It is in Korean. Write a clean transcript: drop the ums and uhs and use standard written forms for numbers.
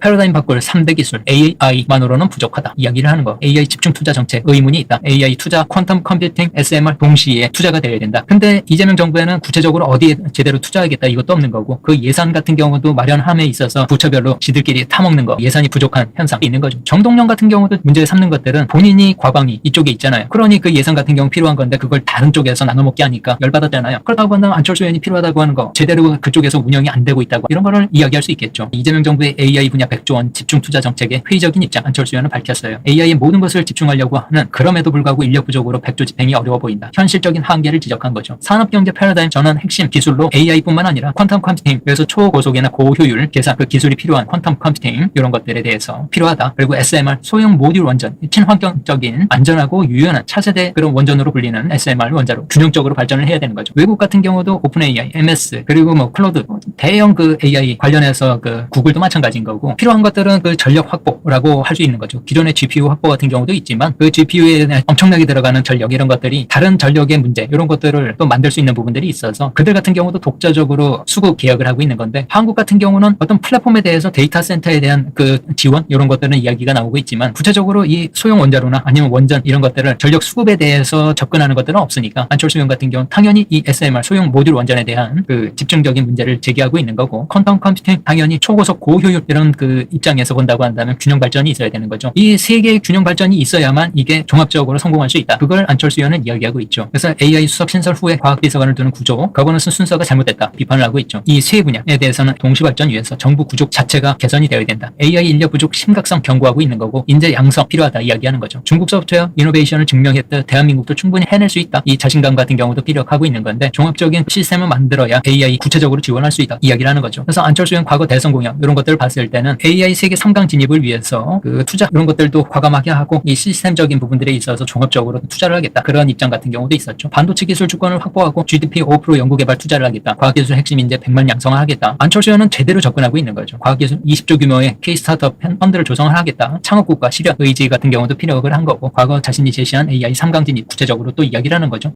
패러다임 바꿀 3대 기술 AI만으로는 부족하다 이야기를 하는 거. AI 집중 투자 정책 의문이 있다. AI 투자, 퀀텀 컴퓨팅, SMR 동시에 투자가 되어야 된다. 근데 이재명 정부에는 구체적으로 어디에 제대로 투자하겠다 이것도 없는 거고, 그 예산 같은 경우도 마련함에 있어서 부처별로 지들끼리 타먹는 거, 예산이 부족한 현상이 있는 거죠. 정동영 같은 경우도 문제 삼는 것들은 본인이 과방위 이쪽에 있잖아요. 그러니 그 예산 같은 경우 필요한 건데 그걸 다른 쪽에서 나눠먹게 하니까 열받았잖아요. 그렇다고 한다면 안철수 의원이 필요하다고 하는 거, 제대로 그쪽에서 운영이 안 되고 있다고, 이런 거를 이야기할 수 있겠죠. 이재명 정부의 AI 분야 100조 원 집중 투자 정책에 회의적인 입장 안철수 의원은 밝혔어요. AI에 모든 것을 집중하려고 하는, 그럼에도 불구하고 인력 부족으로 100조 집행이 어려워 보인다. 현실적인 한계를 지적한 거죠. 산업경제 패러다임 전환 핵심 기술로 AI뿐만 아니라 퀀텀 컴퓨팅, 그래서 초고속이나 고효율 계산 그 기술이 필요한 퀀텀 컴퓨팅 이런 것들에 대해서 필요하다. 그리고 SMR 소형 모듈 원전, 친환경적인 안전하고 유연한 차세대 그런 원전으로 불리는 SMR 원자로 균형적으로 발전을 해야 되는 거죠. 외국 같은 경우도 오픈 AI, MS 그리고 뭐 클로드, 대형 그 AI 관련해서 그 구글도 마찬가지인 거고, 필요한 것들은 그 전력 확보라고 할 수 있는 거죠. 기존의 GPU 확보 같은 경우도 있지만 그 GPU에 엄청나게 들어가는 전력 이런 것들이 다른 전력의 문제 이런 것들을 또 만들 수 있는 부분들이 있어서 그들 같은 경우도 독자적으로 수급 계약을 하고 있는 건데, 한국 같은 경우는 어떤 플랫폼에 대해서 데이터 센터에 대한 그 지원 이런 것들은 이야기가 나오고 있지만 구체적으로 이 소형 원자로나 아니면 원전 이런 것들을 전력 수급에 대해서 접근하는 것들은 없으니까 안철수 의원 같은 경우는 당연히 이 SMR 소형 모듈 원전에 대한 그 집중적인 문제를 제기하고 있는 거고, 퀀텀 컴퓨팅 당연히 초고속 고효율 이런 그 입장에서 본다고 한다면 균형 발전이 있어야 되는 거죠. 이 세 개의 균형 발전이 있어야만 이게 종합적으로 성공할 수 있다. 그걸 안철수 의원은 이야기하고 있죠. 그래서 AI 수석 신설 후에 과학비서관을 두는 구조, 거버넌스 순서가 잘못됐다 비판을 하고 있죠. 이 세 분야에 대해서는 동시 발전 위해서 정부 구조 자체가 개선이 되어야 된다. AI 인력 부족 심각성 경고하고 있는 거고, 인재 양성 필요하다 이야기하는 거죠. 중국 소프트웨어 이노베이션을 증명했듯 대한민국도 충분히 해낼 수 있다. 이 자신감 같은 경우도 피력하고 있는 건데, 종합적인 시스템을 만들어야 AI 구체적으로 지원할 수 있다 이야기를 하는 거죠. 그래서 안철수 의원 과거 대선 공약 이런 것들을 봤을 때는 AI 세계 3강 진입을 위해서 그 투자 이런 것들도 과감하게 하고 이 시스템적인 부분들에 있어서 종합적으로 투자를 하겠다, 그런 입장 같은 경우도 있었죠. 반도체 기술 주권을 확보하고 GDP 5% 연구개발 투자를 하겠다. 과학기술 핵심 인재 100만 양성하겠다. 안철수 의원은 제대로 접근하고 있는 거죠. 과학기술 20조 규모의 K-스타트업 펀드를 조성을 하겠다. 창업국가 실현 의지 같은 경우도 피력을 한 거고, 과거 자신이 제시한 AI 3강 진입 구체적으로 또 이야기를 하는 거죠.